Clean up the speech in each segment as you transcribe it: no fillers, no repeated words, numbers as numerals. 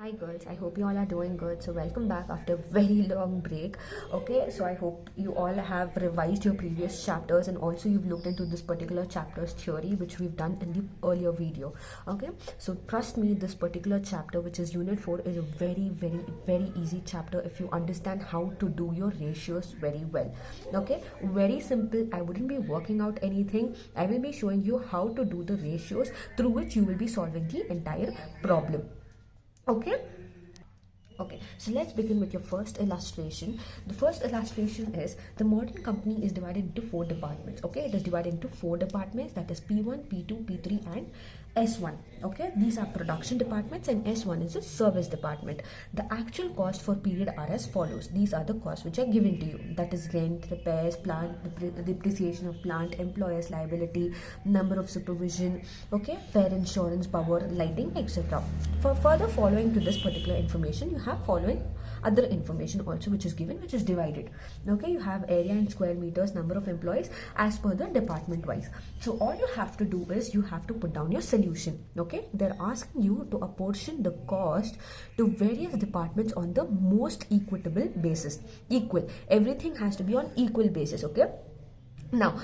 Hi girls, I hope you all are doing good. So welcome back after a very long break. Okay, so I hope you all have revised your previous chapters and also you've looked into this particular chapter's theory which we've done in the earlier video. Okay, so trust me, this particular chapter, which is unit 4, is a very easy chapter if you understand how to do your ratios very well. Okay, very simple. I wouldn't be working out anything. I will be showing you how to do the ratios through which you will be solving the entire problem. Okay, so let's begin with your first illustration. The first illustration is the modern company is divided into 4 departments. Okay, it is divided into 4 departments, that is P1, P2, P3 and S1. Okay, these are production departments and S1 is a service department. The actual cost for period are as follows. These are the costs which are given to you, that is rent, repairs, plant depreciation of plant, employers liability, number of supervision, okay, fair insurance, power, lighting, etc. For further following to this particular information, you have following other information also which is given, which is divided. Okay, you have area in square meters, number of employees as per the department wise. So all you have to do is you have to put down your solution. Okay, they're asking you to apportion the cost to various departments on the most equitable basis. Equal, everything has to be on equal basis. Okay, now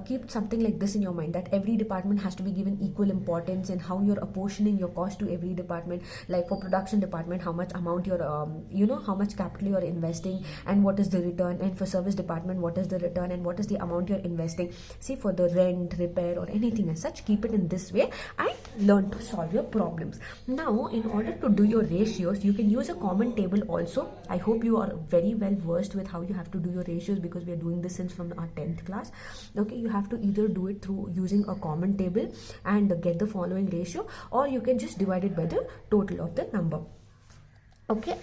keep something like this in your mind, that every department has to be given equal importance and how you're apportioning your cost to every department. Like for production department, how much amount you're how much capital you're investing and what is the return, and for service department what is the return and what is the amount you're investing. See, for the rent, repair or anything as such, keep it in this way and learn to solve your problems. Now in order to do your ratios, you can use a common table also. I hope you are very well versed with how you have to do your ratios because we are doing this since from our 10th class. Okay, you have to either do it through using a common table and get the following ratio, or you can just divide it by the total of the number. Okay,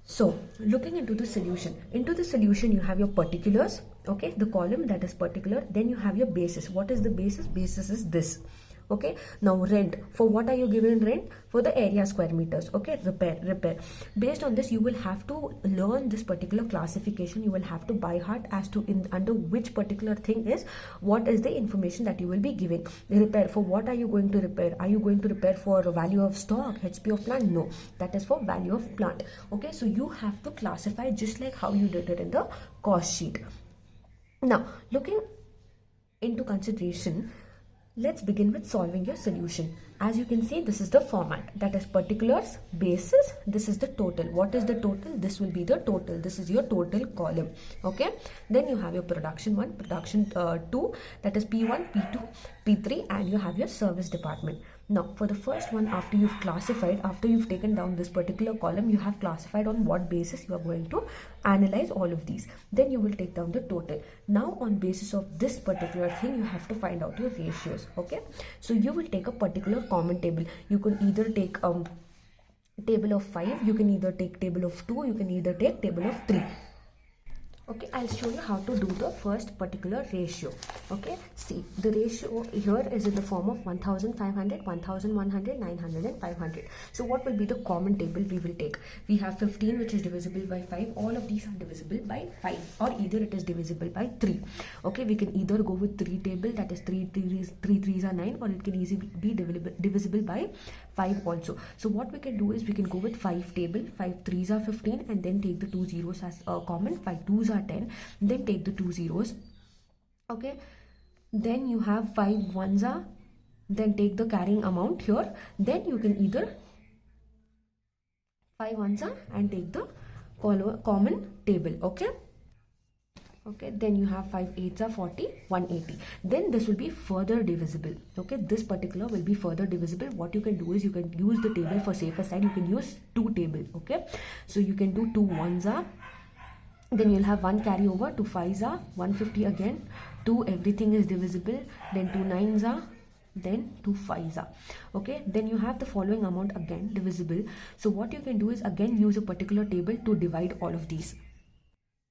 so looking into the solution, you have your particulars. Okay, the column that is particular, then you have your basis. What is the basis? Basis is this. Okay, now rent, for what are you given rent? For the area square meters. Okay, repair, based on this you will have to learn this particular classification. You will have to by heart as to under which particular thing is what is the information that you will be giving. The repair, for what are you going to repair? Are you going to repair for value of stock, HP of plant? No, that is for value of plant. Okay, so you have to classify just like how you did it in the cost sheet. Now looking into consideration, let's begin with solving your solution. As you can see, this is the format, that is particulars, basis, this is the total. What is the total? This will be the total. This is your total column. Okay, then you have your production 1, production 2, that is P1, P2, P3, and you have your service department. Now for the first one, after you've classified, after you've taken down this particular column, you have classified on what basis you are going to analyze all of these. Then you will take down the total. Now on basis of this particular thing, you have to find out your ratios. Okay, so you will take a particular common table. You can either take table of 5, you can either take table of 2, you can either take table of 3. Okay, I'll show you how to do the first particular ratio. Okay, see, the ratio here is in the form of 1500, 1100, 900 and 500. So what will be the common table we will take? We have 15, which is divisible by 5. All of these are divisible by 5, or either it is divisible by 3. Okay, we can either go with 3 table, that is 3 threes are 9, or it can easily be divisible by 5 also. So what we can do is we can go with 5 table, 5 threes are 15, and then take the 2 zeros as common. 5 twos are 10, then take the 2 zeros. Okay, then you have 5 ones are, then take the carrying amount here. Then you can either 5 ones are and take the common table. Okay, then you have 5 eights are 40, 180. Then this will be further divisible. Okay, this particular will be further divisible. What you can do is you can use the table for safer side. You can use 2 table. Okay, so you can do 2 ones are, then you'll have 1 carry over, 2 fives are, 150 again, 2 everything is divisible, then 2 nines are, then 2 fives are. Okay, then you have the following amount again divisible. So what you can do is again use a particular table to divide all of these.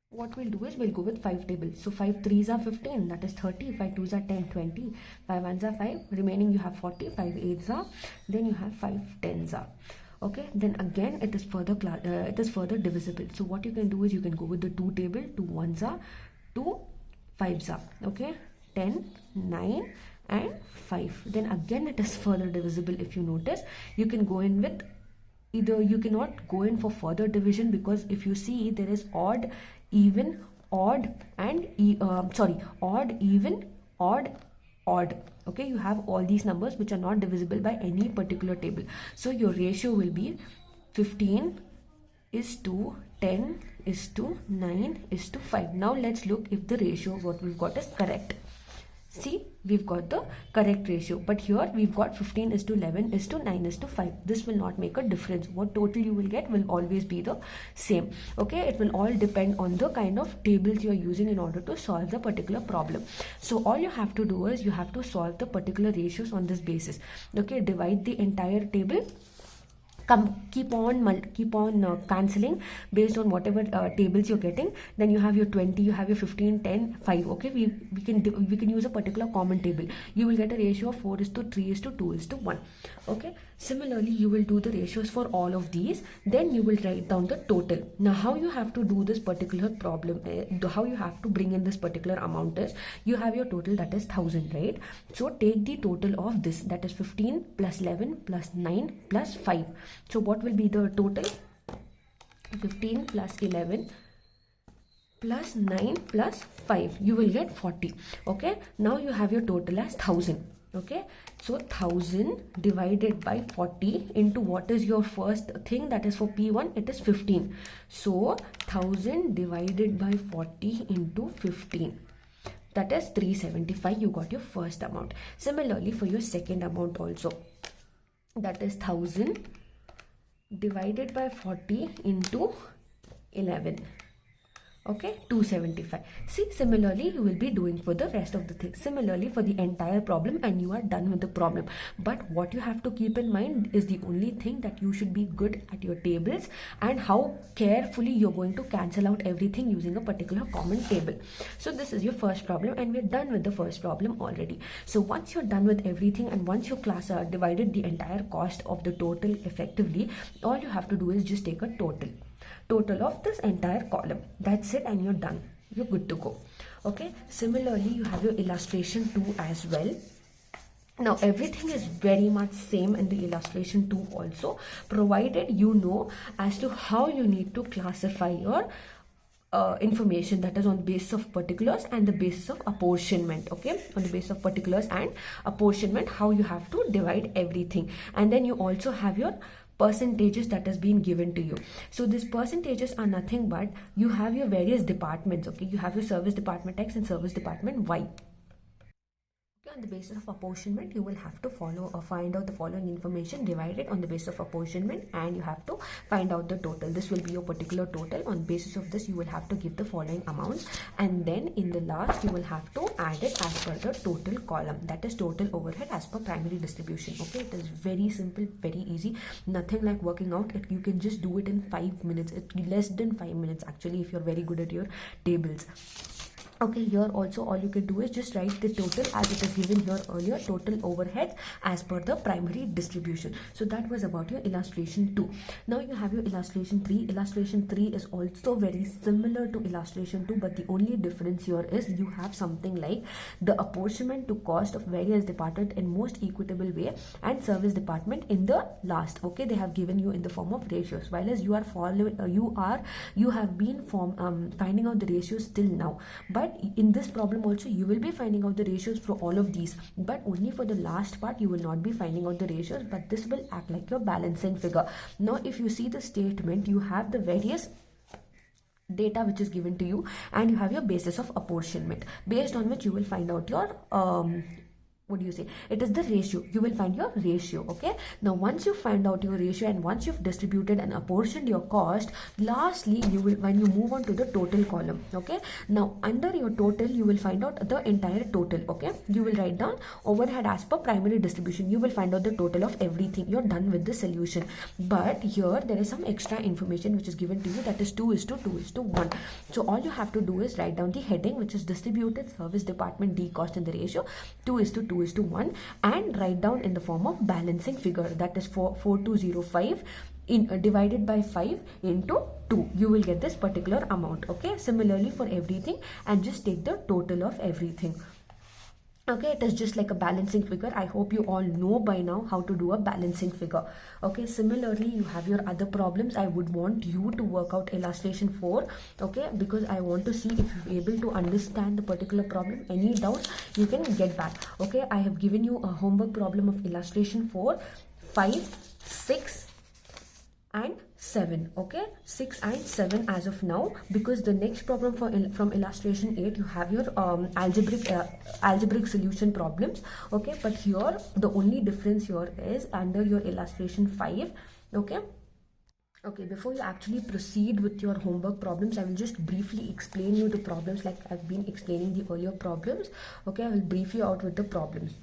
What we'll do is we'll go with 5 tables. So 5 threes are 15, that is 30, 5 twos are 10, 20, 5 ones are 5, remaining you have 40, 5 eights are, then you have 5 tens are. Okay, then again it is further divisible. So what you can do is you can go with the 2 table, 2 ones are, 2 fives are. Okay, 10, 9 and 5. Then again it is further divisible. If you notice, you can go in with either you cannot go in for further division, because if you see there is odd, even, odd and odd, even, odd, odd. Okay, you have all these numbers which are not divisible by any particular table. So your ratio will be 15 is to 10 is to 9 is to 5. Now let's look if the ratio what we've got is correct. See, we've got the correct ratio, but here we've got 15 is to 11 is to 9 is to 5. This will not make a difference. What total you will get will always be the same. Okay, it will all depend on the kind of tables you are using in order to solve the particular problem. So all you have to do is you have to solve the particular ratios on this basis. Okay, divide the entire table. Keep on cancelling based on whatever tables you're getting. Then you have your 20, you have your 15, 10, 5. Okay, we can use a particular common table. You will get a ratio of 4 is to 3 is to 2 is to 1. Okay, similarly you will do the ratios for all of these. Then you will write down the total. Now how you have to do this particular problem, how you have to bring in this particular amount is, you have your total, that is 1000, right? So take the total of this, that is 15 plus 11 plus 9 plus 5. So what will be the total? 15 plus 11 plus 9 plus 5. You will get 40. Okay, now you have your total as 1000. Okay, so 1000 divided by 40 into what is your first thing, that is for P1, it is 15. So 1000 divided by 40 into 15. That is 375. You got your first amount. Similarly for your second amount also, that is 1000 divided by 40 into 11. Okay, 275. See, similarly you will be doing for the rest of the things. Similarly for the entire problem, and you are done with the problem. But what you have to keep in mind is the only thing that you should be good at your tables and how carefully you're going to cancel out everything using a particular common table. So this is your first problem, and we're done with the first problem already. So once you're done with everything, and once your class divided the entire cost of the total effectively, all you have to do is just take a total of this entire column. That's it, and you're done. You're good to go. Okay, similarly you have your illustration 2 as well. Now everything is very much same in the illustration 2 also, provided you know as to how you need to classify your information, that is on the basis of particulars and the basis of apportionment. Okay, on the basis of particulars and apportionment, how you have to divide everything. And then you also have your percentages that has been given to you. So these percentages are nothing but you have your various departments. Okay, you have your service department X and service department Y. On the basis of apportionment, you will have to find out the following information, divide it on the basis of apportionment, and you have to find out the total. This will be your particular total. On the basis of this, you will have to give the following amounts, and then in the last you will have to add it as per the total column, that is total overhead as per primary distribution. Okay, it is very simple, very easy, nothing like working out. You can just do it in 5 minutes. It's less than 5 minutes actually if you're very good at your tables. Okay, here also all you can do is just write the total as it is given here earlier, total overhead as per the primary distribution. So that was about your illustration 2. Now you have your illustration 3. Illustration 3 is also very similar to illustration 2, but the only difference here is you have something like the apportionment to cost of various department in most equitable way and service department in the last. Okay, they have given you in the form of ratios, while as you are following you have been finding out the ratios till now. But in this problem also you will be finding out the ratios for all of these, but only for the last part you will not be finding out the ratios, but this will act like your balancing figure. Now if you see the statement, you have the various data which is given to you, and you have your basis of apportionment, based on which you will find out your it is the ratio. You will find your ratio. Okay, now once you find out your ratio and once you've distributed and apportioned your cost, lastly you will, when you move on to the total column, okay, now under your total you will find out the entire total. Okay, you will write down overhead as per primary distribution. You will find out the total of everything. You're done with the solution. But here there is some extra information which is given to you, that is 2:2:1. So all you have to do is write down the heading, which is distributed service department D cost in the ratio 2:2:1, and write down in the form of balancing figure, that is 4205 divided by 5 into 2. You will get this particular amount. Okay, similarly for everything, and just take the total of everything. Okay, it is just like a balancing figure. I hope you all know by now how to do a balancing figure. Okay, similarly you have your other problems. I would want you to work out illustration 4, okay, because I want to see if you're able to understand the particular problem. Any doubts, you can get back. Okay, I have given you a homework problem of illustration 4, 5, 6 and 7. Okay, 6 and 7 as of now, because the next problem from illustration 8, you have your algebraic solution problems. Okay, but here the only difference here is under your illustration 5. Okay, before you actually proceed with your homework problems, I will just briefly explain you the problems like I've been explaining the earlier problems. Okay, I will brief you out with the problems.